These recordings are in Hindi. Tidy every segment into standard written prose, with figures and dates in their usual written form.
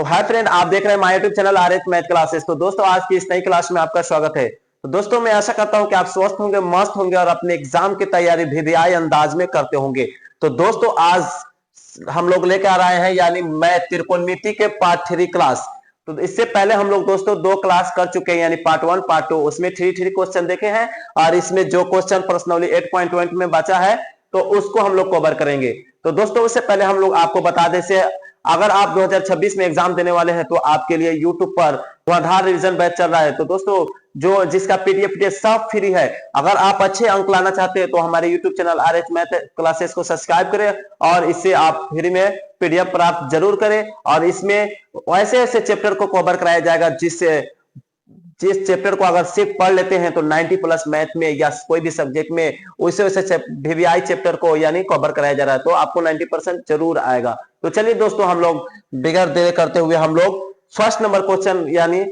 हाय फ्रेंड, आप देख रहे हैं my YouTube channel RH math classes. तो दोस्तों, आज की इस नई क्लास में आपका स्वागत है। तो दोस्तों, मैं आशा करता हूं कि आप स्वस्थ होंगे, मस्त होंगे और अपने एग्जाम की तैयारी भिदियाई अंदाज में करते होंगे। तो दोस्तों, आज हम लोग लेकर आ रहे हैं यानी मैथ त्रिकोणमिति के पार्ट 3 क्लास। तो इससे पहले हम लोग दोस्तों 2 क्लास कर चुके हैं, यानी पार्ट 1 पार्ट 2। उसमें 3 क्वेश्चन देखे हैं और इसमें जो क्वेश्चन प्रश्नावली 8.20 में बचा है तो उसको हम लोग कवर करेंगे। तो दोस्तों, उससे पहले हम लोग आपको बता दें से अगर आप 2026 में एग्जाम देने वाले हैं तो आपके लिए YouTube पर धुआंधार रिवीजन बैच चल रहा है। तो दोस्तों, जो जिसका पीडीएफ सब फ्री है। अगर आप अच्छे अंक लाना चाहते हैं तो हमारे YouTube channel RH math classes को सब्सक्राइब करें और इससे आप फ्री में पीडीएफ प्राप्त जरूर करें। और इसमें ऐसे ऐसे चैप्टर को कवर कराया जाएगा जिस चैप्टर को अगर सिर्फ पढ़ लेते हैं तो 90 प्लस मैथ में या कोई भी सब्जेक्ट में वैसे वैसे वीवीआई चैप्टर को यानी कवर कराया जा रहा है, तो आपको 90% जरूर आएगा। तो चलिए दोस्तों, हम लोग बिगड़ देर करते हुए हम लोग फर्स्ट नंबर क्वेश्चन यानी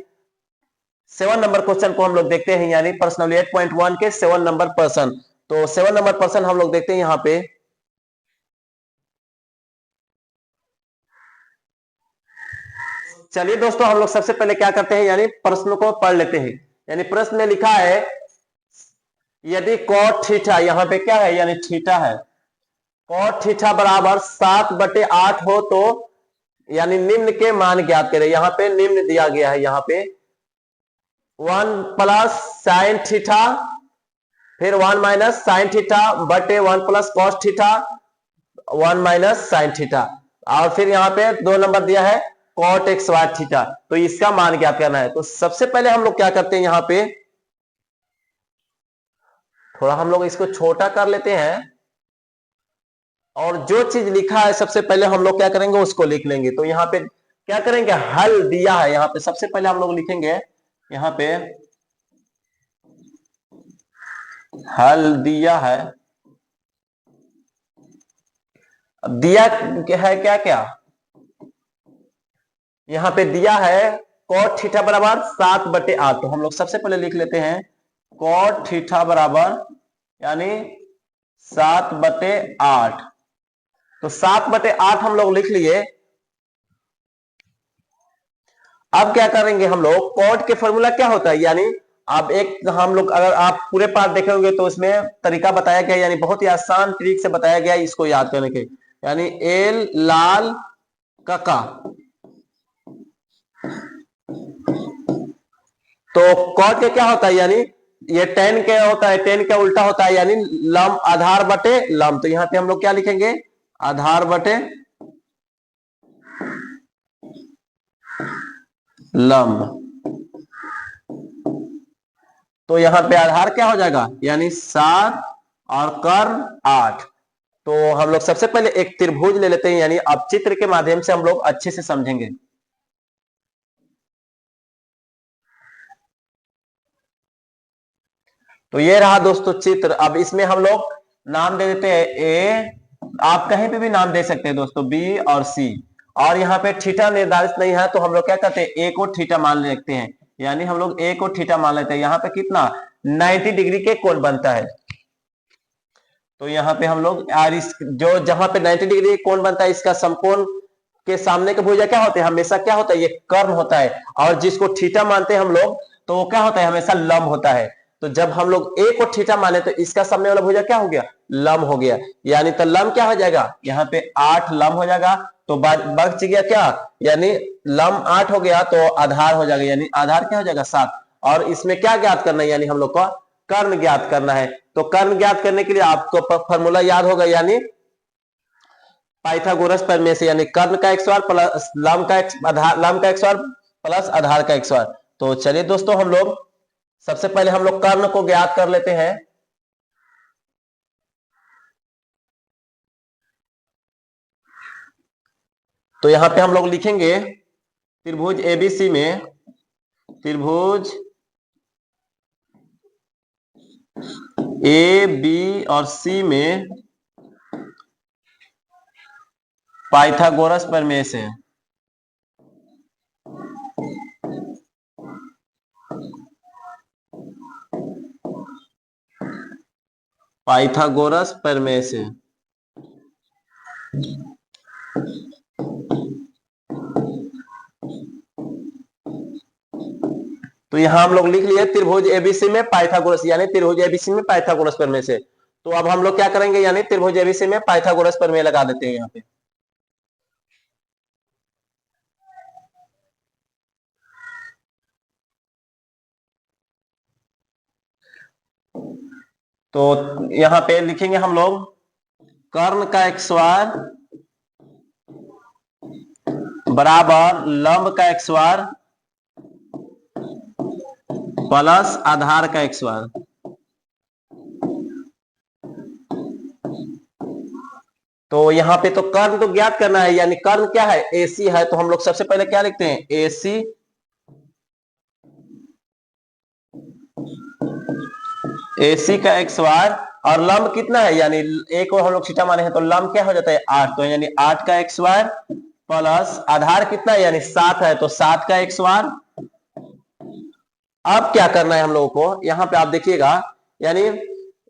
7 नंबर क्वेश्चन को हम लोग देखते हैं, यानी प्रश्नावली 8.1 के 7 नंबर प्रश्न। तो 7 नंबर प्रश्न हम लोग देखते हैं यहाँ पे। चलिए दोस्तों, हम लोग सबसे पहले क्या करते हैं यानी प्रश्न को पढ़ लेते हैं। यानी प्रश्न में लिखा है यदि कॉट थीटा, यहाँ पे क्या है यानी थीटा है, कॉट थीटा बराबर 7/8 हो तो यानी निम्न के मान ज्ञात करें। यहाँ पे निम्न दिया गया है, यहाँ पे 1 प्लस साइन थीटा, फिर 1 माइनस साइन थीटा बटे 1 plus cos theta, 1 minus sine theta, और फिर यहाँ पे 2 नंबर दिया है कॉट एक्स वाई थीटा। तो इसका मान ज्ञात करना है। तो सबसे पहले हम लोग क्या करते हैं, यहाँ पे थोड़ा हम लोग इसको छोटा कर लेते हैं और जो चीज लिखा है सबसे पहले हम लोग क्या करेंगे उसको लिख लेंगे। तो यहाँ पे क्या करेंगे, हल दिया है, यहाँ पे सबसे पहले हम लोग लिखेंगे, यहाँ पे हल दिया है। दिया है क्या क्या, यहाँ पे दिया है कॉट थीटा बराबर 7/8। तो हम लोग सबसे पहले लिख लेते हैं कॉट थीटा बराबर यानी 7/8। तो 7/8 हम लोग लिख लिए। अब क्या करेंगे हम लोग, कॉट के फॉर्मूला क्या होता है, यानी अब एक हम लोग अगर आप पूरे पार्ट देखे होंगे तो उसमें तरीका बताया गया, यानी बहुत ही आसान ट्रिक से बताया गया इसको याद करने के। यानी एल लाल काका, तो कॉट के क्या होता है, यानी ये टेन के होता है, टेन का उल्टा होता है यानी लम, आधार बटे लम। तो यहां पे हम लोग क्या लिखेंगे, आधार बटे लम। तो यहां पे आधार क्या हो जाएगा यानी 7 और कर्ण 8। तो हम लोग सबसे पहले एक त्रिभुज ले लेते हैं, यानी अब चित्र के माध्यम से हम लोग अच्छे से समझेंगे। तो ये रहा दोस्तों चित्र। अब इसमें हम लोग नाम दे देते हैं ए, आप कहीं पे भी नाम दे सकते हैं दोस्तों, बी और सी। और यहाँ पे थीटा निर्धारित नहीं है तो हम लोग क्या करते हैं, ए को थीटा मान लेते हैं, यानी हम लोग ए को थीटा मान लेते हैं। यहाँ पे कितना 90 डिग्री के कोण बनता है। तो यहाँ पे हम लोग और इस जो जहां पे 90 डिग्री कोण बनता है इसका समकोण के सामने के भुजा क्या होते हैं, हमेशा क्या होता है, ये कर्ण होता है। और जिसको थीटा मानते हैं हम लोग तो वो क्या होता है, हमेशा लंब होता है। तो जब हम लोग ए को थीटा माने तो इसका सामने वाला भुजा क्या हो गया, लंब हो गया। यानी तो लंब क्या हो जाएगा, यहाँ पे 8 लंब हो जाएगा। तो बच गया क्या, यानी लंब 8 हो गया तो आधार हो जाएगा, यानी आधार क्या हो जाएगा 7। और इसमें क्या ज्ञात करना है, यानी हम लोग को कर्ण ज्ञात करना है। तो कर्ण ज्ञात करने के लिए आपको फॉर्मूला याद होगा, यानी पाइथागोरस प्रमेय से, यानी कर्ण का x² प्लस लंब का x² प्लस आधार का x²। तो चलिए दोस्तों, हम लोग सबसे पहले हम लोग कर्ण को ज्ञात कर लेते हैं। तो यहां पे हम लोग लिखेंगे त्रिभुज एबीसी में, त्रिभुज ए बी और सी में पाइथागोरस प्रमेय से पाइथागोरस प्रमेय से तो यहाँ हम लोग लिख लिए त्रिभुज एबीसी में पाइथागोरस, यानी त्रिभुज एबीसी में पाइथागोरस प्रमेय से। तो अब हम लोग क्या करेंगे, यानी त्रिभुज एबीसी में पाइथागोरस प्रमेय लगा देते हैं यहाँ पे। तो यहाँ पे लिखेंगे हम लोग कर्ण का एक स्क्वायर बराबर लंब का एक स्क्वायर प्लस आधार का एक स्क्वायर। तो यहाँ पे तो कर्ण तो ज्ञात करना है, यानी कर्ण क्या है, एसी है। तो हम लोग सबसे पहले क्या लिखते हैं, एसी एसी का एक स्क्वायर और लंब कितना है, यानी एक और हम लोग थीटा माने हैं तो लंब क्या हो जाता है 8, तो यानी 8 का एक स्क्वायर प्लस आधार कितना है, यानी 7 है तो 7 का एक स्क्वायर। अब क्या करना है हम लोगों को, यहाँ पे आप देखिएगा, यानी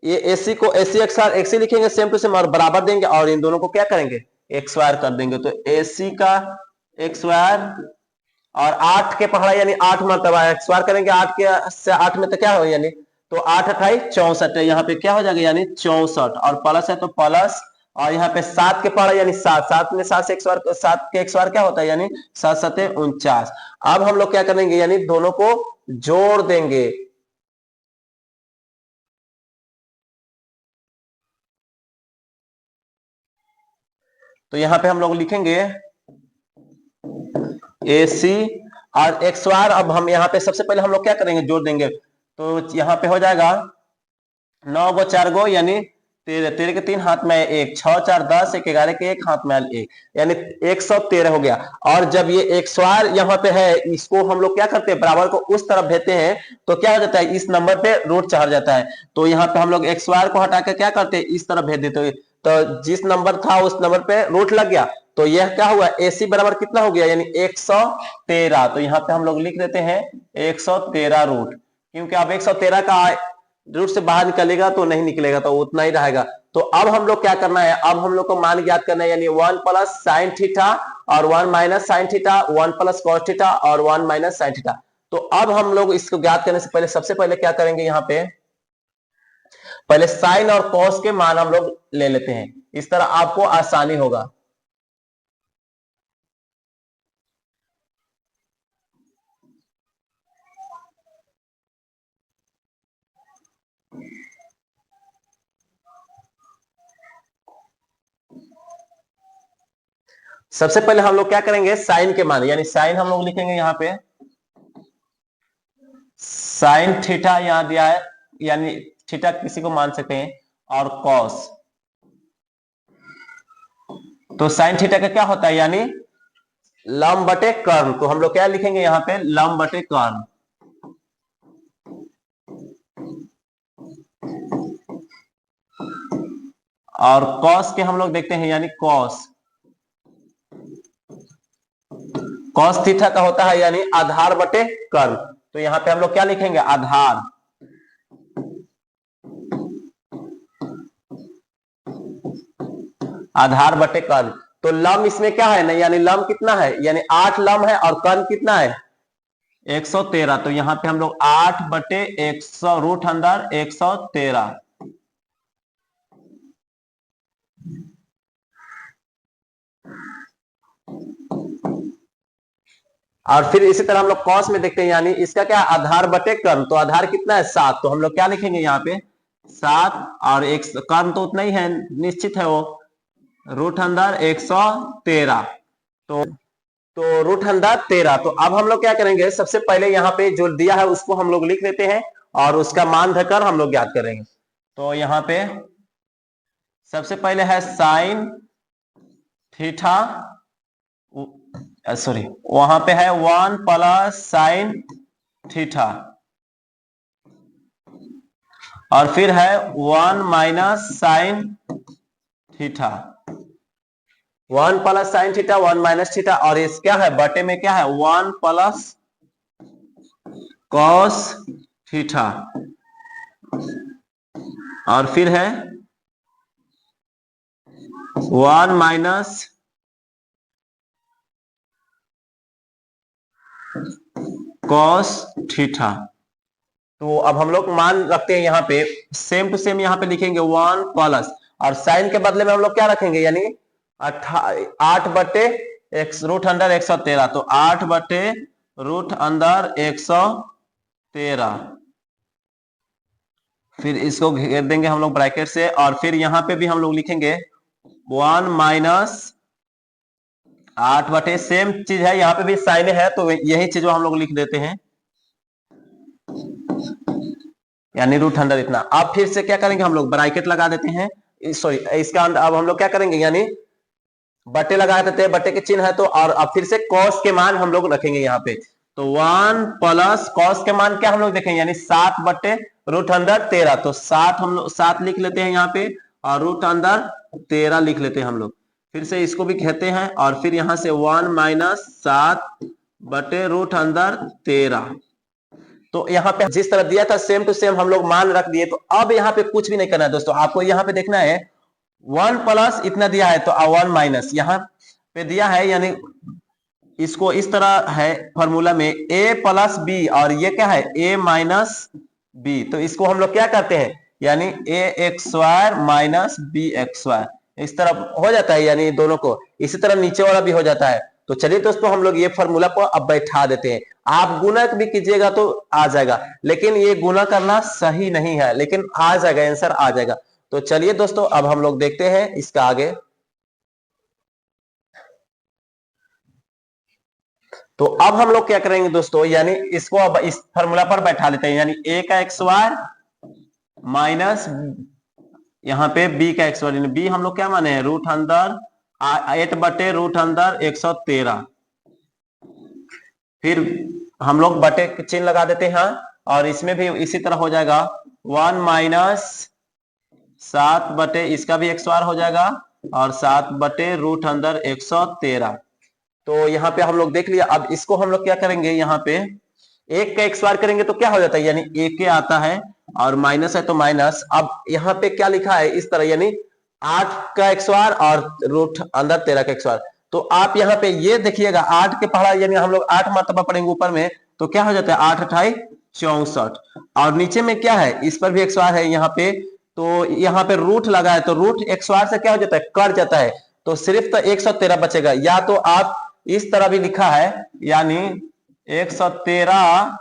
ये एसी को एसी एक्सी लिखेंगे सेम टू सेम और बराबर देंगे और इन दोनों को क्या करेंगे, एक स्क्वायर कर देंगे। तो एसी का एक स्क्वायर और 8 के पहाड़ा यानी 8 मरतबा स्क्वायर करेंगे, 8 के से 8 में तो क्या हो, यानी तो 8 28 64 है, यहाँ पे क्या हो जाएगा, यानी 64 और प्लस है तो प्लस, और यहाँ पे 7 के पहाड़ा यानी 7, 7 में 7 से एक स्क्वायर, 7 के एक स्क्वायर क्या होता है, यानी 7 7 49। अब हम लोग क्या करेंगे, यानी दोनों को जोड़ देंगे। तो यहाँ पे हम लोग लिखेंगे AC और एक स्क्वायर। अब हम यहाँ पे सबसे पहले हम लोग क्या करेंगे, जोड़ देंगे। तो यहाँ पे हो जाएगा 9 गो 4 गो यानी 13, 13 के 3 हाथ में 1, 6 4 10, 1 11 के 1 हाथ में 1, यानी 113 हो गया। और जब ये एक स्क्वायर यहाँ पे है, इसको हम लोग क्या करते हैं, बराबर को उस तरफ भेजते हैं तो क्या हो जाता है, इस नंबर पे रूट चढ़ जाता है। तो यहाँ पे हम लोग एक स्क्वायर को हटा के क्या करते हैं, इस तरफ भेज देते हैं। तो जिस नंबर था उस नंबर पे रूट लग गया, तो यह क्या हुआ, AC बराबर कितना हो गया, यानी 113। तो यहाँ पे हम लोग लिख देते हैं 113 रूट, क्योंकि अब 113 का रूट से बाहर निकलेगा तो नहीं निकलेगा, तो उतना ही रहेगा। तो अब हम लोग क्या करना है, अब हम लोग को मान ज्ञात करना है, यानी 1 प्लस साइन थीटा और 1 minus sine theta, 1 plus cos theta और 1 माइनस साइन थीटा। तो अब हम लोग इसको ज्ञात करने से पहले सबसे पहले क्या करेंगे, यहाँ पे पहले साइन और कॉस के मान हम लोग ले लेते हैं, इस तरह आपको आसानी होगा। सबसे पहले हम लोग क्या करेंगे, साइन के मान, यानी साइन हम लोग लिखेंगे यहाँ पे साइन थीटा, यहां दिया है यानी थीटा किसी को मान सकते हैं, और कॉस। तो साइन थीटा का क्या होता है, यानी लंब बटे कर्ण। तो हम लोग क्या लिखेंगे यहाँ पे, लंब बटे कर्ण। और कॉस के हम लोग देखते हैं, यानी कॉस, कॉस थीटा का होता है यानी आधार बटे कर्ण। तो यहाँ पे हम लोग क्या लिखेंगे, आधार आधार बटे कर्ण। तो लंब इसमें क्या है ना, यानी लंब कितना है, यानी 8 लंब है और कर्ण कितना है 113। तो यहाँ पे हम लोग 8 बटे 100 रूट अंदर 113। और फिर इसी तरह हम लोग कॉस में देखते हैं, यानी इसका क्या आधार बटे कर्ण। तो आधार कितना है 7, तो हम लोग क्या लिखेंगे यहाँ पे 7, और एक कर्ण तो उतना ही है, निश्चित है वो, रूट अंदर 113। तो रूट अंदर 13। तो अब हम लोग क्या करेंगे, सबसे पहले यहाँ पे जो दिया है उसको हम लोग लिख लेते हैं और उसका मान धरकर हम लोग ज्ञात करेंगे। तो यहाँ पे सबसे पहले है साइन थीटा, सॉरी वहां पे है 1 प्लस साइन थीटा, और फिर है 1 minus sine theta, 1 plus sine theta 1 minus theta, और इस क्या है बटे में क्या है 1 प्लस कॉस थीटा, और फिर है 1 माइनस कॉस थीटा। तो अब हम लोग मान रखते हैं यहाँ पे, सेम टू सेम यहाँ पे लिखेंगे 1 प्लस, और साइन के बदले में हम लोग क्या रखेंगे, यानी 8 बटे एक्स रूट अंडर 113, तो 8 बटे रूट अंडर 113, फिर इसको घेर देंगे हम लोग ब्रैकेट से, और फिर यहाँ पे भी हम लोग लिखेंगे 1 माइनस 8 बटे, सेम चीज है यहाँ पे भी साइन है, तो यही चीज हम लोग लिख देते हैं, यानी रूट अंडर इतना। अब फिर से क्या करेंगे हम लोग, ब्रैकेट लगा देते हैं, सॉरी इसका अब हम लोग क्या करेंगे, यानी बटे लगा देते हैं, बटे के चिन्ह है तो, और अब फिर से कॉस के मान हम लोग रखेंगे यहाँ पे, तो 1 प्लस कॉस के मान क्या हम लोग देखेंगे, यानी 7 बटे रूट अंडर 13, तो 7 हम लोग 7 लिख लेते हैं यहाँ पे, और रूट अंडर 13 लिख लेते हैं हम लोग, फिर से इसको भी कहते हैं, और फिर यहां से 1 माइनस 7 बटे रूट अंडर 13। तो यहाँ पे जिस तरह दिया था सेम टू सेम हम लोग मान रख दिए, तो अब यहाँ पे कुछ भी नहीं करना है दोस्तों, आपको यहाँ पे देखना है 1 प्लस इतना दिया है, तो 1 माइनस यहाँ पे दिया है, यानी इसको इस तरह है फॉर्मूला में a प्लस बी, और ये क्या है a माइनस बी, तो इसको हम लोग क्या करते हैं, यानी a X square minus B X square, इस तरह हो जाता है, यानी दोनों को इसी तरह नीचे वाला भी हो जाता है। तो चलिए दोस्तों हम लोग ये फॉर्मूला को अब बैठा देते हैं, आप गुना भी कीजिएगा तो आ जाएगा, लेकिन ये गुना करना सही नहीं है, लेकिन आ जाएगा, आंसर आ जाएगा। तो चलिए दोस्तों अब हम लोग देखते हैं इसका आगे। तो अब हम लोग क्या करेंगे दोस्तों, यानी इसको अब इस फॉर्मूला पर बैठा लेते हैं, यानी a का एक्स स्क्वायर माइनस यहाँ पे b का एक्स स्क्वायर, b हम लोग क्या माने हैं, रूट अंदर 8 बटे रूट अंदर 113, फिर हम लोग बटे चिन्ह लगा देते हैं, और इसमें भी इसी तरह हो जाएगा 1 माइनस 7 बटे, इसका भी एक्स स्क्वायर हो जाएगा, और 7 बटे रूट अंदर 113। तो यहाँ पे हम लोग देख लिया, अब इसको हम लोग क्या करेंगे, यहाँ पे एक का एक्स स्क्वायर करेंगे तो क्या हो जाता है, यानी एक के आता है, और माइनस है तो माइनस, अब यहाँ पे क्या लिखा है इस तरह, यानी 8 का एक्स स्क्वायर और रूट अंदर 13 का एक्स स्क्वायर। तो आप यहाँ पे ये देखिएगा 8 के पढ़ा, यानी हम लोग 8 मरतबा पढ़ेंगे ऊपर में, तो क्या हो जाता है 8 अठाई 64, और नीचे में क्या है, इस पर भी एक्स स्क्वायर है यहाँ पे, तो यहाँ पे रूट लगा है, तो रूट एक्स स्क्वायर से क्या हो जाता है, कट जाता है, तो सिर्फ तो 113 बचेगा, या तो आप इस तरह भी लिखा है, यानी 113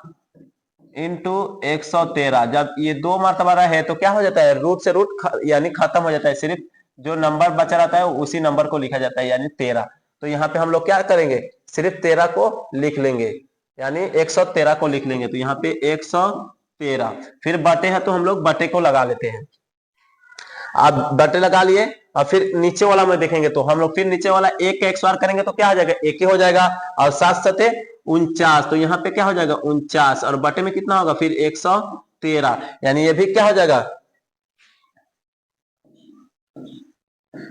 इंटू 113, जब ये 2 मरतबा रहे तो क्या हो जाता है, रूट से रूट यानी खत्म हो जाता है, सिर्फ जो नंबर बचा रहता है उसी नंबर को लिखा जाता है, यानी 13। तो यहाँ पे हम लोग क्या करेंगे, सिर्फ 13 को लिख लेंगे, यानी 113 को लिख लेंगे, तो यहाँ पे 113, फिर बटे है तो हम लोग बटे को लगा लेते हैं, आप बटे लगा लिए, और फिर नीचे वाला में देखेंगे तो हम लोग फिर नीचे वाला एक का एक्स स्क्वायर करेंगे तो क्या हो जाएगा, एक ही हो जाएगा, और 7 सते 49, तो यहाँ पे क्या हो जाएगा 49, और बटे में कितना होगा फिर 113, यानी ये भी क्या हो जाएगा,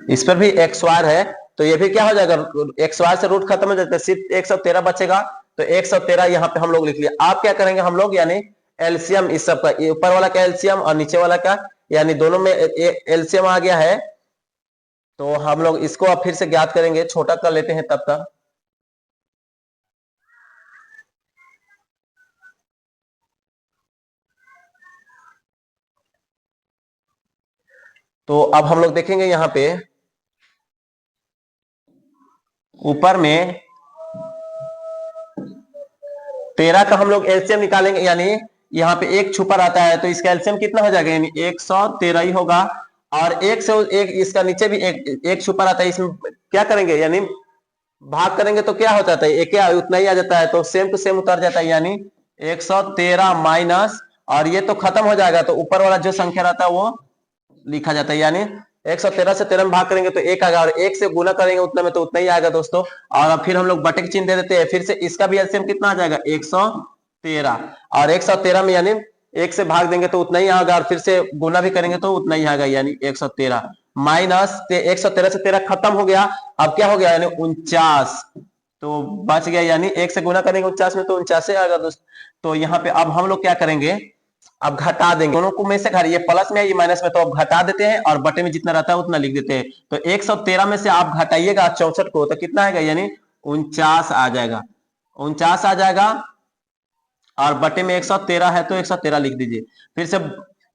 इस पर भी एक्स स्क्वायर है, तो ये भी क्या हो जाएगा, एक्स स्क्वायर से रूट खत्म हो जाता है, सिर्फ 113 बचेगा, तो 113 यहाँ पे हम लोग लिख लिया। आप क्या करेंगे हम लोग, यानी एलसीएम इस सब का, ऊपर वाला का एलसीएम और नीचे वाला का, यानी दोनों में एलसीएम आ गया है, तो हम लोग इसको अब फिर से ज्ञात करेंगे, छोटा कर लेते हैं तब तक। तो अब हम लोग देखेंगे यहाँ पे ऊपर में 13 का हम लोग एलसीएम निकालेंगे, यानी यहाँ पे एक छुपा रहता है, तो इसका एलसीएम कितना हो जाएगा, यानी 113 ही होगा, और एक से एक इसका नीचे भी एक छुपा रहता है, इसमें क्या करेंगे, यानी भाग करेंगे तो क्या हो जाता है, एक उतना ही आ जाता है, तो सेम टू सेम उतर जाता है, यानी 113 माइनस, और ये तो खत्म हो जाएगा, तो ऊपर वाला जो संख्या रहता है वो लिखा जाता है, यानी 113 से 13 में भाग करेंगे तो एक आएगा, और एक से गुना करेंगे उतना में तो उतना ही आएगा दोस्तों, और अब फिर हम लोग बटे के चिन्ह दे देते हैं, फिर से इसका भी एलसीएम कितना आ जाएगा 113, और 113 में यानी एक से भाग देंगे तो उतना ही आएगा, और फिर से गुना भी करेंगे तो उतना ही आएगा, यानी 113 माइनस 113 से 13 खत्म हो गया, अब क्या हो गया, यानी 49, तो बच गया, यानी एक से गुना करेंगे 49 में तो 49 आएगा दोस्त। तो यहाँ पे अब हम लोग क्या करेंगे, अब घटा देंगे दोनों को में से, घर ये प्लस में है ये माइनस में, तो अब घटा देते हैं, और बटे में जितना रहता है उतना लिख देते हैं, तो 113 में से आप घटाइएगा 64 को, तो कितना आएगा, यानी 49 आ जाएगा, 49 आ जाएगा, और बटे में 113 है तो 113 लिख दीजिए। फिर से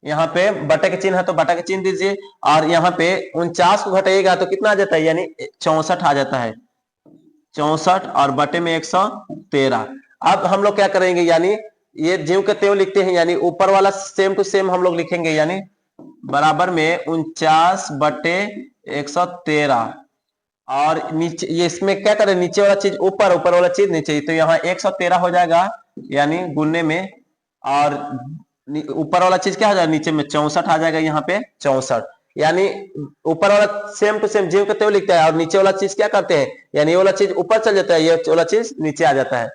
यहाँ पे बटे के चिन्ह है तो बटा के चिन्ह दीजिए, और यहाँ पे 49 को घटाइएगा तो कितना आ जाता है, यानी 64 आ जाता है, 64 और बटे में 113। अब हम लोग क्या करेंगे, यानी ये ज्यों के त्यों लिखते हैं, यानी ऊपर वाला सेम टू सेम हम लोग लिखेंगे, यानी बराबर में 49 बटे 113, और नीचे ये इसमें क्या करें, नीचे वाला चीज ऊपर, ऊपर वाला चीज नीचे, तो यहाँ 113 हो जाएगा यानी गुन्ने में, और ऊपर वाला चीज क्या हो जाएगा, नीचे में 64 आ जाएगा, यहाँ पे 64, यानी ऊपर वाला सेम टू सेम ज्यों के त्यों लिखता है, और नीचे वाला चीज क्या करते हैं, यानी ये वाला चीज ऊपर चल जाता है, ये वाला चीज नीचे आ जाता है,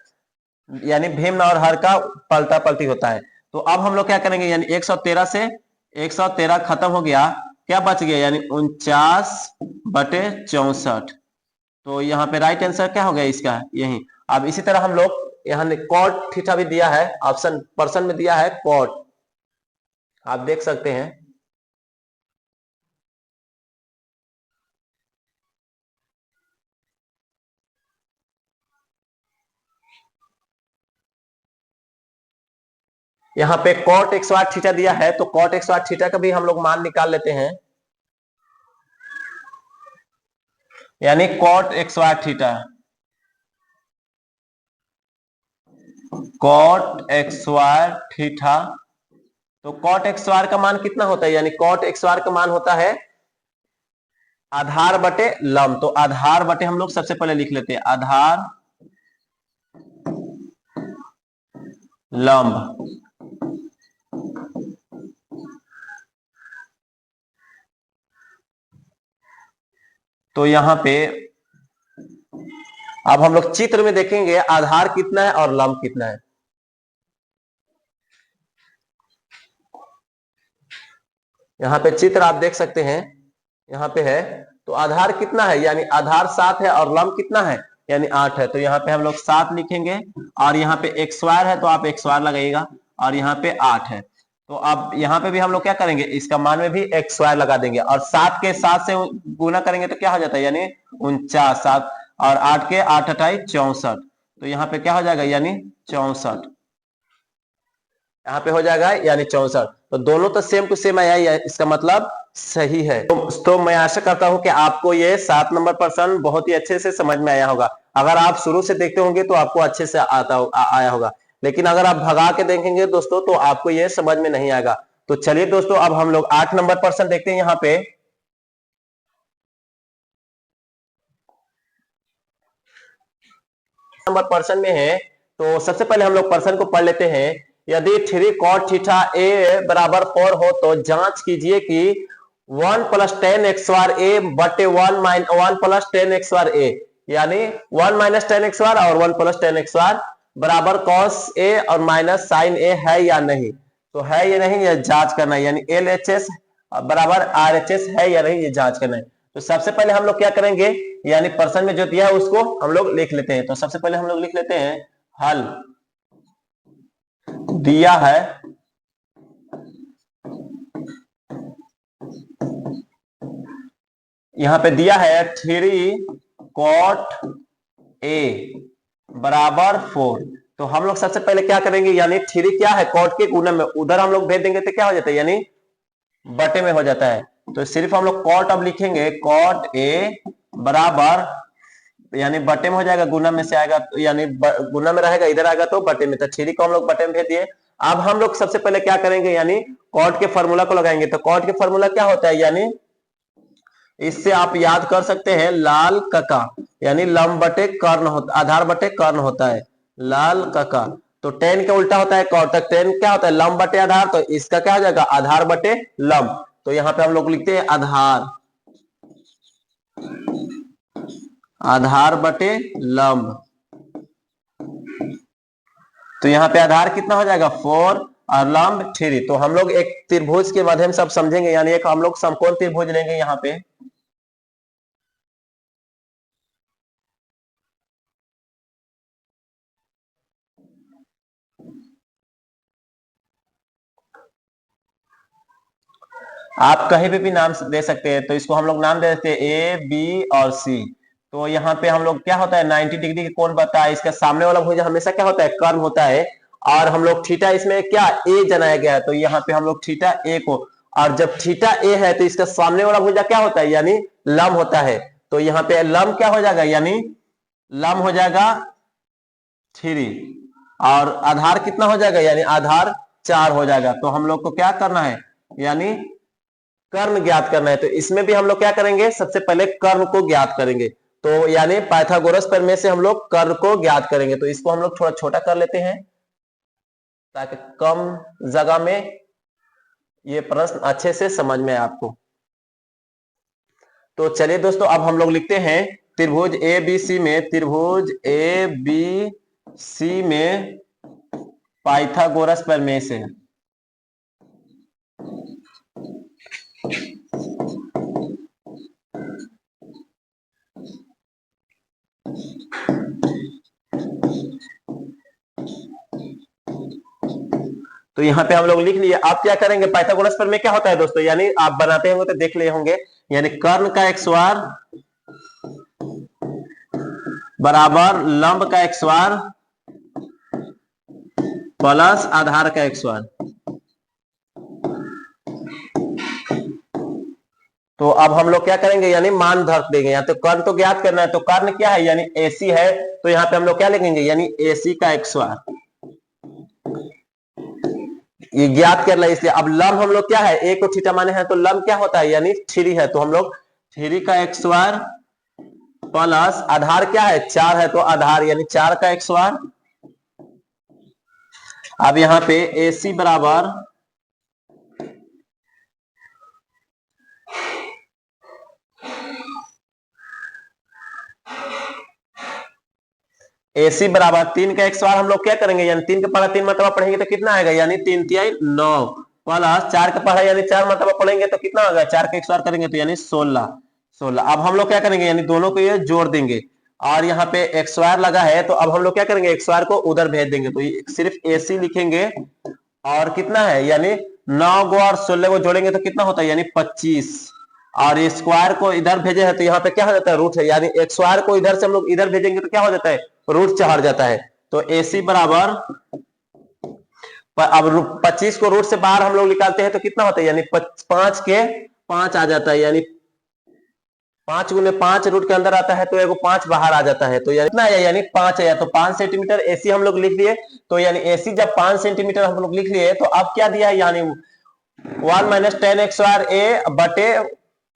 यानी भीम और हर का पलटा पलटी होता है। तो अब हम लोग क्या करेंगे, यानी 113 से 113 खत्म हो गया, क्या बच गया, यानी 49 बटे 64। तो यहाँ पे राइट आंसर क्या हो गया इसका, यही। अब इसी तरह हम लोग यहाँ कॉट थीटा भी दिया है, ऑप्शन पर्सन में दिया है कॉट, आप देख सकते हैं। यहाँ पे कॉट 108 थीटा दिया है, तो कॉट 108 थीटा का भी हम लोग मान निकाल लेते हैं, यानी cot 108 theta, cot X theta, तो कॉट एक्स का मान कितना होता है, यानी कॉट एक्स का मान होता है आधार बटे लंब। तो आधार बटे हम लोग सबसे पहले लिख लेते हैं, आधार लंब, तो यहां पे अब हम लोग चित्र में देखेंगे आधार कितना है और लंब कितना है। यहाँ पे चित्र आप देख सकते हैं, यहाँ पे है, तो आधार कितना है, यानी आधार 7 है, और लंब कितना है, यानी 8 है, तो यहाँ पे हम लोग 7 लिखेंगे, और यहाँ पे एक्स स्क्वायर है तो आप एक्स स्क्वायर लगाइएगा, और यहाँ पे 8 है, तो अब यहाँ पे भी हम लोग क्या करेंगे, इसका मान में भी एक्स स्क्वायर लगा देंगे, और 7 के 7 से गुना करेंगे तो क्या हो जाता है, यानी 49, 7 और 8 के 8 अठाई 64, तो यहाँ पे क्या हो जाएगा, यानी 64, यहाँ पे हो जाएगा यानी 64। तो दोनों तो सेम टू सेम आया, इसका मतलब सही है। तो मैं आशा करता हूं कि आपको ये 7 नंबर प्रश्न बहुत ही अच्छे से समझ में आया होगा। अगर आप शुरू से देखते होंगे तो आपको अच्छे से आया होगा, लेकिन अगर आप भगा के देखेंगे दोस्तों तो आपको ये समझ में नहीं आएगा। तो चलिए दोस्तों, अब हम लोग 8 नंबर प्रश्न देखते हैं। यहाँ पे नंबर प्रश्न में है, तो सबसे पहले हम लोग प्रश्न को पढ़ लेते हैं। यदि 3 cot थीटा ए बराबर 4 हो तो जांच कीजिए कि 1 प्लस 10 एक्स बार ए बटे 1 प्लस 10 एक्स बार ए, यानी 1 माइनस 10 एक्स बार और 1 प्लस 10 एक्स बार बराबर कॉस ए और माइनस साइन ए है या नहीं। तो है या नहीं ये जांच करना है, यानी एल एच एस बराबर आर एच एस है या नहीं ये जांच करना है। तो सबसे पहले हम लोग क्या करेंगे, यानी प्रश्न में जो दिया है उसको हम लोग लिख लेते हैं। तो सबसे पहले हम लोग लिख लेते हैं हल दिया है यहां पे दिया है 3 cot ए बराबर 4। तो हम लोग सबसे पहले क्या करेंगे, यानी 3 क्या है cot के गुना में, उधर हम लोग भेज देंगे तो क्या हो जाता है, यानी बटे में हो जाता है। तो सिर्फ हम लोग cot अब लिखेंगे, cot ए बराबर, यानी बटे में हो जाएगा, गुना में से आएगा यानी गुना में रहेगा, इधर आएगा तो बटे में, तो 3 को हम लोग बटे में भेज दिए। अब हम लोग सबसे पहले क्या करेंगे, यानी कॉट के फॉर्मूला को लगाएंगे। तो कॉट के फॉर्मूला क्या होता है, यानी इससे आप याद कर सकते हैं लाल कका, यानी लंब बटे कर्ण होता, आधार बटे कर्ण होता है, लाल कका। तो 10 का उल्टा होता है कॉट, तक 10 क्या होता है, लंब बटे आधार, तो इसका क्या हो जाएगा, आधार बटे लंब। तो यहाँ पे हम लोग लिखते हैं आधार, आधार बटे लंब। तो यहाँ पे आधार कितना हो जाएगा 4 और लंब 3। तो हम लोग एक त्रिभुज के माध्यम से अब समझेंगे, यानी एक हम लोग समकोण त्रिभुज लेंगे। यहाँ पे आप कहीं भी नाम दे सकते हैं, तो इसको हम लोग नाम दे देते हैं ए बी और सी। तो यहाँ पे हम लोग क्या होता है 90 डिग्री के कोण बनता है, इसका सामने वाला भुज हमेशा क्या होता है, कर्ण होता है, और हम लोग थीटा इसमें क्या ए जनाया गया है, तो यहाँ पे हम लोग थीटा ए को, और जब थीटा ए है तो इसका सामने वाला भुजा क्या होता है, यानी लंब होता है। तो यहाँ पे लंब क्या हो जाएगा, यानी लंब हो जाएगा 3, और आधार कितना हो जाएगा, यानी आधार 4 हो जाएगा। तो हम लोग को क्या करना है, यानी कर्ण ज्ञात करना है। तो इसमें भी हम लोग क्या करेंगे, सबसे पहले कर्ण को ज्ञात करेंगे। तो यानी पाइथागोरस प्रमेय से हम लोग कर्ण को ज्ञात करेंगे। तो इसको हम लोग थोड़ा छोटा कर लेते हैं ताकि कम जगह में ये प्रश्न अच्छे से समझ में आए आपको। तो चलिए दोस्तों, अब हम लोग लिखते हैं त्रिभुज ए बी सी में, त्रिभुज ए बी सी में पाइथागोरस प्रमेय से तो यहाँ पे हम लोग लिख लिए। आप क्या करेंगे, पाइथागोरस प्रमेय क्या होता है दोस्तों, यानी आप बनाते होंगे तो देख लिए होंगे, यानी कर्ण का एक स्क्वायर बराबर लंब का एक स्क्वायर प्लस आधार का एक स्क्वायर। तो अब हम लोग क्या करेंगे, यानी मान धर देंगे। यहाँ तो कर्ण तो ज्ञात करना है, तो कर्ण क्या है, यानी एसी है। तो यहाँ पे हम लोग क्या लिखेंगे, यानी एसी का एक स्क्वायर, ये ज्ञात करना है इसलिए। अब लंब हम लोग क्या है, ए को थीटा माने हैं, तो लंब क्या होता है, यानी 3 है। तो हम लोग 3 का एक स्क्वायर प्लस आधार क्या है 4 है, तो आधार यानी 4 का एक स्क्वायर। अब यहाँ पे एसी बराबर AC बराबर 3 का एक स्क्वायर हम लोग क्या करेंगे, यानी 3 का पढ़ा 3 मरतबा पढ़ेंगे तो कितना आएगा, यानी 3 3 9 प्लस 4 का पढ़ा यानी 4 मरतबा पढ़ेंगे तो कितना होगा, 4 का एक स्क्वायर करेंगे तो यानी 16। अब हम लोग क्या करेंगे, यानी दोनों को ये जोड़ देंगे, और यहाँ पे एक स्क्वायर लगा है तो अब हम लोग क्या करेंगे, एक स्क्वायर को उधर भेज देंगे। तो सिर्फ AC लिखेंगे, और कितना है, यानी 9 को और 16 को जोड़ेंगे तो कितना होता है, यानी 25। और ये स्क्वायर को इधर भेजे है तो यहाँ पे क्या हो जाता है, रूट है, यानी एक स्क्वायर को इधर से हम लोग इधर भेजेंगे तो क्या हो जाता है, रूट चढ़ जाता है। तो AC बराबर, अब 25 को रूट से बाहर हम लोग निकालते हैं तो कितना होता है, यानी 5 के 5 आ जाता है, यानी 5 गुने 5 रूट के अंदर आता है तो एगो 5 बाहर आ जाता है। तो यानी कितना है, यानी 5 है। तो 5 सेंटीमीटर AC हम लोग लिख दिए। तो यानी AC जब 5 सेंटीमीटर हम लोग लिख लिए तो अब क्या दिया है, यानी 1 माइनस 10x स्क्वायर A बटे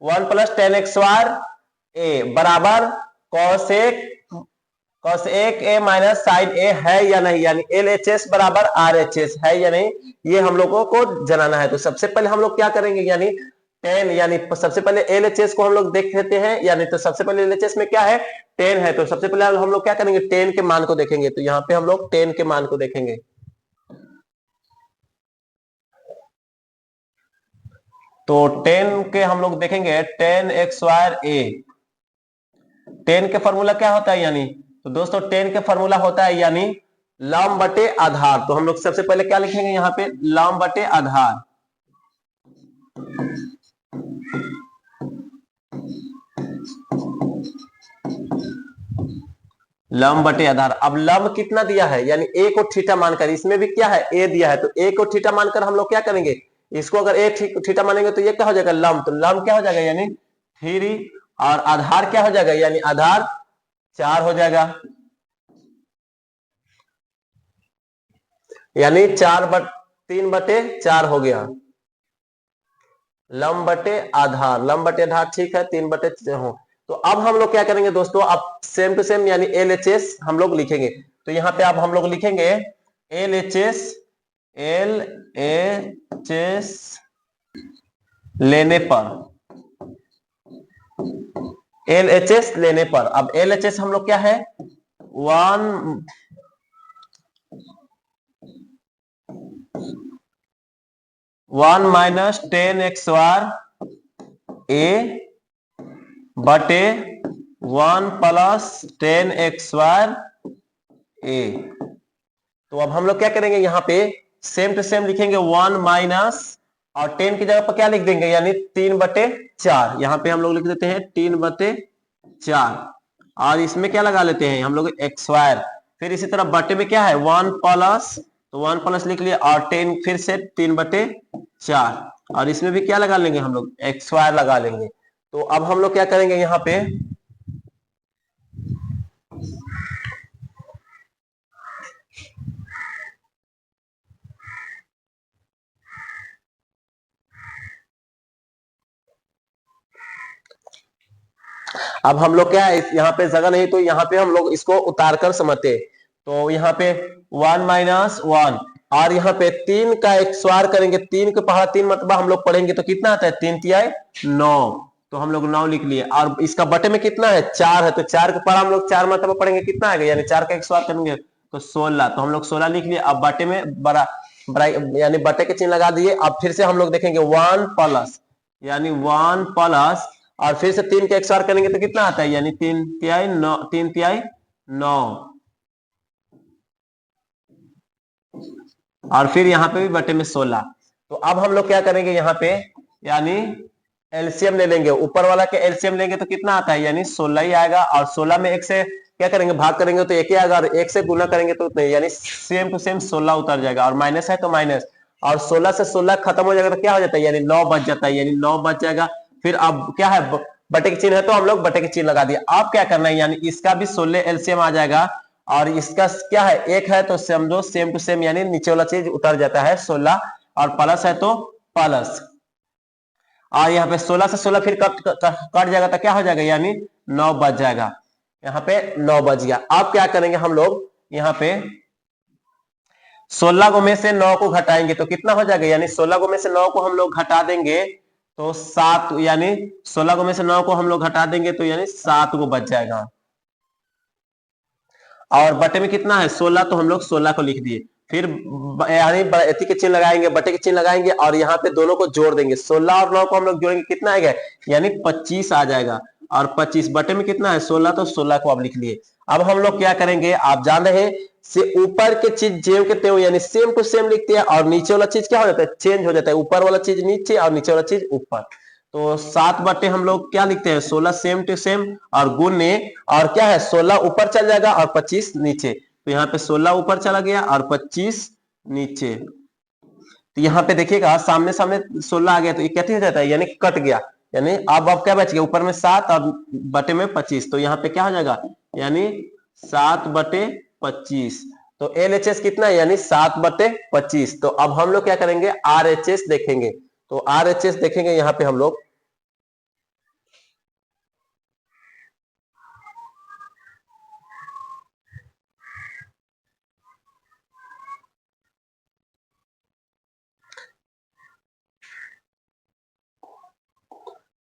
1 प्लस 10x स्क्वायर A बराबर cos 1 A minus sine A है या नहीं, यानी LHS बराबर RHS है या नहीं, ये हम लोगों को जनाना है। तो सबसे पहले हम लोग क्या करेंगे, यानी 10, यानी सबसे पहले LHS को हम लोग देख लेते हैं, यानी तो सबसे पहले LHS में क्या है 10 है। तो सबसे पहले हम लोग क्या करेंगे, 10 के मान को देखेंगे। तो यहाँ पे हम लोग 10 के मान को देखेंगे। तो 10 के हम लोग देखेंगे 10x स्क्वायर A, 10 के फॉर्मूला क्या होता है, यानी तो दोस्तों 10 के फॉर्मूला होता है यानी लंब बटे आधार। तो हम लोग सबसे पहले क्या लिखेंगे, यहाँ पे लंब बटे आधार। लंब बटे आधार। अब लंब कितना दिया है, यानी A को थीटा मानकर, इसमें भी क्या है A दिया है, तो A को थीटा मानकर हम लोग क्या करेंगे, इसको अगर A थीटा मानेंगे तो ये क्या हो जाएगा लंब। तो लंब क्या हो जाएगा, यानी 3, और आधार क्या हो जाएगा, यानी आधार 4 हो जाएगा, यानी 3 बटे 4 हो गया लंब बटे आधार। लंब बटे आधार ठीक है, 3 बटे 4 हो। तो अब हम लोग क्या करेंगे दोस्तों, अब सेम टू सेम यानी LHS हम लोग लिखेंगे। तो यहाँ पे अब हम लोग लिखेंगे LHS लेने पर, LHS लेने पर। अब LHS हम लोग क्या है 1 माइनस 10x स्क्वायर A बटे 1 प्लस 10x स्क्वायर A। तो अब हम लोग क्या करेंगे, यहाँ पे सेम टू सेम लिखेंगे 1 माइनस, और 10 की जगह पर क्या लिख देंगे, यानी 3 बटे 4। यहाँ पे हम लोग लिख देते हैं 3 बटे 4, और इसमें क्या लगा लेते हैं हम लोग x स्क्वायर। फिर इसी तरह बटे में क्या है 1 प्लस तो 1 प्लस लिख लिए, और 10 फिर से 3/4, और इसमें भी क्या लगा लेंगे हम लोग, एक्स स्क्वायर लगा लेंगे। तो अब हम लोग क्या करेंगे यहाँ पे, अब हम लोग क्या है, यहाँ पे जगह नहीं तो यहाँ पे हम लोग इसको उतार कर समझते। तो यहाँ पे 1 - 1, और यहाँ पे 3 का एक स्वार करेंगे, 3 के पहाड़ 3 मतलब हम लोग पढ़ेंगे तो कितना आता है, 3 तिहाई 9, तो हम लोग 9 लिख लिए। और इसका बटे में कितना है, 4 है, तो 4 के पहाड़ हम लोग 4 मतलब पढ़ेंगे, कितना आएगा, यानी 4 का एक स्वार करेंगे तो 16, तो हम लोग 16 लिख लिए। अब बटे में बड़ा बड़ा यानी बटे के चिन्ह लगा दिए। अब फिर से हम लोग देखेंगे 1 प्लस, यानी 1 प्लस, और फिर से 3 के एक स्वार करेंगे तो कितना आता है, यानी 3 तिहाई 9, 3 तिहाई 9, और फिर यहाँ पे भी बटे में 16। तो अब हम लोग क्या करेंगे यहाँ पे, यानी एलसीएम ले लेंगे, ऊपर वाला के एलसीएम लेंगे तो कितना आता है, यानी 16 ही आएगा, और 16 में 1 से क्या करेंगे, भाग करेंगे तो 1 ही आएगा, और 1 से गुना करेंगे तो नहीं, यानी सेम टू सेम 16 उतर जाएगा, और माइनस है तो माइनस, और 16 से 16 खत्म हो जाएगा तो क्या हो जाता है, यानी 9 बच जाता है, यानी 9 बच जाएगा। फिर अब क्या है, बटे के चिन्ह है तो हम लोग बटे के चिन्ह लगा दिया। अब क्या करना है, यानी इसका भी 16 एलसीएम आ जाएगा, और इसका क्या है, 1 है तो समझो सेम टू सेम, यानी नीचे वाला चीज उतर जाता है 16, और प्लस है तो प्लस, और यहाँ पे 16 से 16 फिर कट जाएगा तो क्या हो जाएगा, यानी 9 बच जाएगा, यहाँ पे 9 बच गया। अब क्या करेंगे हम लोग, यहाँ पे 16 को में से 9 को घटाएंगे तो कितना हो जाएगा, यानी 16 को में से 9 को हम लोग घटा देंगे तो 7, यानी 16 को में से 9 को हम लोग घटा देंगे तो यानी 7 को बच जाएगा, और बटे में कितना है 16, तो हम लोग 16 को लिख दिए। फिर यानी एथी के चिन्ह लगाएंगे, बटे के चिन्ह लगाएंगे, और यहाँ पे दोनों को जोड़ देंगे, 16 और 9 को हम लोग जोड़ेंगे कितना आएगा, यानी 25 आ जाएगा, और 25 बटे में कितना है 16, तो 16 को आप लिख लिए। अब हम लोग क्या करेंगे, आप जान रहे हैं से ऊपर के चीज जेव के त्यों यानी सेम टू सेम लिखते हैं, और नीचे वाला चीज क्या हो जाता है, चेंज हो जाता है, ऊपर वाला चीज नीचे और नीचे वाला चीज ऊपर। तो 7 बटे हम लोग क्या लिखते हैं, 16 सेम टू सेम, और गुने, और क्या है 16 ऊपर चल जाएगा और 25 नीचे, तो यहाँ पे 16 ऊपर चला गया और 25 नीचे। तो यहाँ पे देखिएगा सामने सामने 16 आ गया तो ये कैसे हो जाता है, यानी कट गया, यानी अब क्या बच गया, ऊपर में 7 और बटे में 25, तो यहाँ पे क्या हो जाएगा, यानी 7/25। तो एलएचएस कितना है, यानी 7/25। तो अब हम लोग क्या करेंगे, आरएचएस देखेंगे। तो आरएचएस देखेंगे यहाँ पे हम लोग,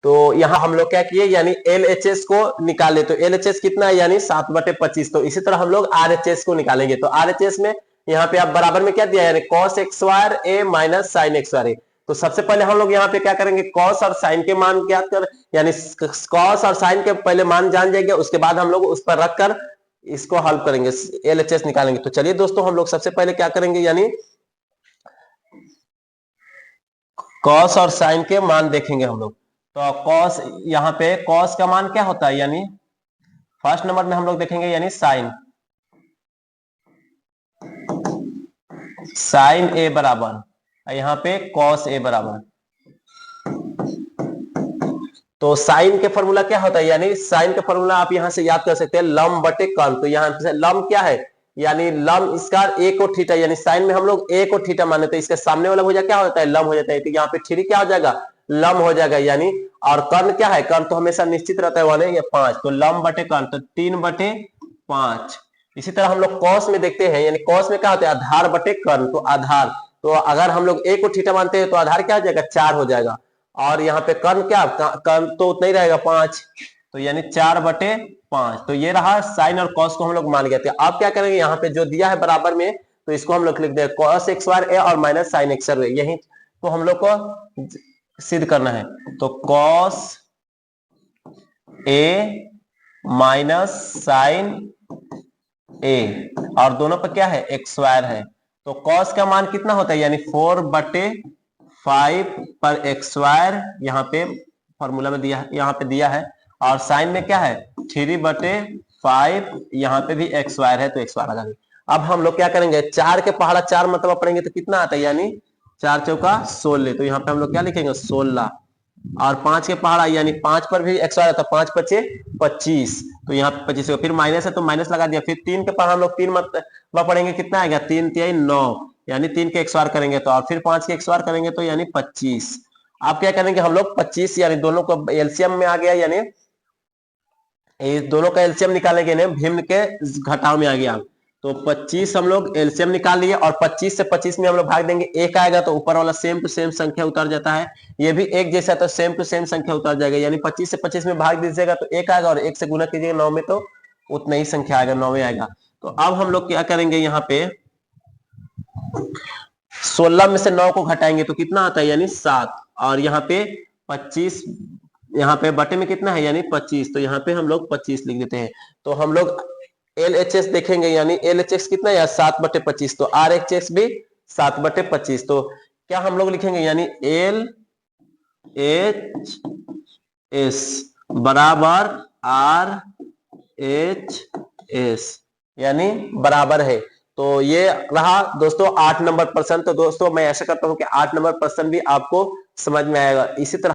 तो यहाँ हम लोग क्या किए, यानी एलएचएस को निकाले, तो एलएचएस कितना है, यानी 7/25। तो इसी तरह हम लोग आरएचएस को निकालेंगे। तो आरएचएस में यहाँ पे आप बराबर में क्या दिया, यानी cos x square a minus sine x square a। तो सबसे पहले हम लोग यहाँ पे क्या करेंगे, cos और साइन के मान ज्ञात कर, यानी cos और साइन के पहले मान जान जाएंगे, उसके बाद हम लोग उस पर रखकर इसको हल करेंगे, एलएचएस निकालेंगे। तो चलिए दोस्तों हम लोग सबसे पहले क्या करेंगे, यानी cos और साइन के मान देखेंगे हम लोग। तो cos, यहाँ पे cos का मान क्या होता है, यानी फर्स्ट नंबर में हम लोग देखेंगे, यानी साइन ए बराबर, यहाँ पे cos ए बराबर। तो साइन के फॉर्मूला क्या होता है, यानी साइन का फॉर्मूला आप यहां से याद कर सकते हैं, लम बटे कर्ण। तो यहाँ से लम क्या है, यानी लम इसका ए को थीटा, यानी साइन में हम लोग ए को थीटा माने, तो इसके सामने वाला भुजा क्या होता है, लम हो जाता है, तो यहाँ पे 3 क्या हो जाएगा, लम हो जाएगा, यानी और कर्ण क्या है, कर्ण तो हमेशा निश्चित रहता है 1 या 5, तो लम बटे कर्ण, तो 3/5। इसी तरह हम लोग कॉस में देखते हैं, यानी कॉस में क्या होता है, आधार बटे कर्ण, तो आधार, तो अगर हम लोग ए को थीटा मानते हैं तो आधार क्या हो जाएगा, 4 हो जाएगा, और यहाँ पे कर्ण क्या, कर्ण तो उतना ही रहेगा 5, तो यानी 4/5। तो ये रहा साइन और कॉस को हम लोग मान गए थे। अब क्या करेंगे, यहाँ पे जो दिया है बराबर में, तो इसको हम लोग लिख दें cos x स्क्वायर a और minus sine x square a, यही तो हम लोग को सिद्ध करना है। तो cos a minus sine a, और दोनों पर क्या है, x स्क्वायर है, तो cos का मान कितना होता है, यानी 4/5 पर x स्क्वायर, यहाँ पे फॉर्मूला में दिया है, यहाँ पे दिया है, और साइन में क्या है 3/5, यहाँ पे भी x स्क्वायर है तो x स्क्वायर लगा देंगे। अब हम लोग क्या करेंगे, 4 के पहाड़ा 4 मतलब पढ़ेंगे तो कितना आता है, यानी 4 चौका 16। तो यहाँ पे हम लोग क्या लिखेंगे 16, और 5 के पहाड़ा यानी 5 पर भी 100 आता है, 5 पचे 25। तो यहाँ पे 25 फिर माइनस है तो माइनस लगा दिया। फिर 3 के पहाड़ा हम लोग 3 मतलब पढ़ेंगे कितना आएगा, 3 3 9, यानी 3 के 100 करेंगे तो, और फिर 5 के 100 करेंगे तो यानी 25। आप क्या करेंगे, हम लोग 25 यानी दोनों को एलसीएम में आ गया, यानी ये दोनों का एलसीएम निकालेंगे ना, भिन्न के घटाव में आ गया। तो 25 हम लोग एलसीएम निकाल लिए, और 25 से 25 में हम लोग भाग देंगे, एक आएगा तो ऊपर वाला सेम टू सेम संख्या उतर जाता है, ये भी एक जैसा तो सेम टू सेम संख्या उतर जाएगा, यानी 25 से 25 में भाग दीजिएगा तो एक आएगा, और एक से गुना कीजिएगा 9 में तो उतना ही संख्या आएगा, 9 आएगा। तो अब हम लोग क्या करेंगे, यहाँ पे 16 में से 9 को घटाएंगे तो कितना आता है, यानी 7, और यहाँ पे 25, यहाँ पे बटे में कितना है, यानी 25, तो यहाँ पे हम लोग 25 लिख देते हैं। तो हम लोग LHS देखेंगे, यानी LHS कितना है, 7/25, तो RHS भी 7/25। तो क्या हम लोग लिखेंगे, यानी LHS बराबर RHS, यानी बराबर है। तो ये रहा दोस्तों 8 नंबर प्रश्न। तो दोस्तों मैं ऐसा करता हूं कि 8 नंबर प्रश्न भी आपको समझ में आएगा। इसी तरह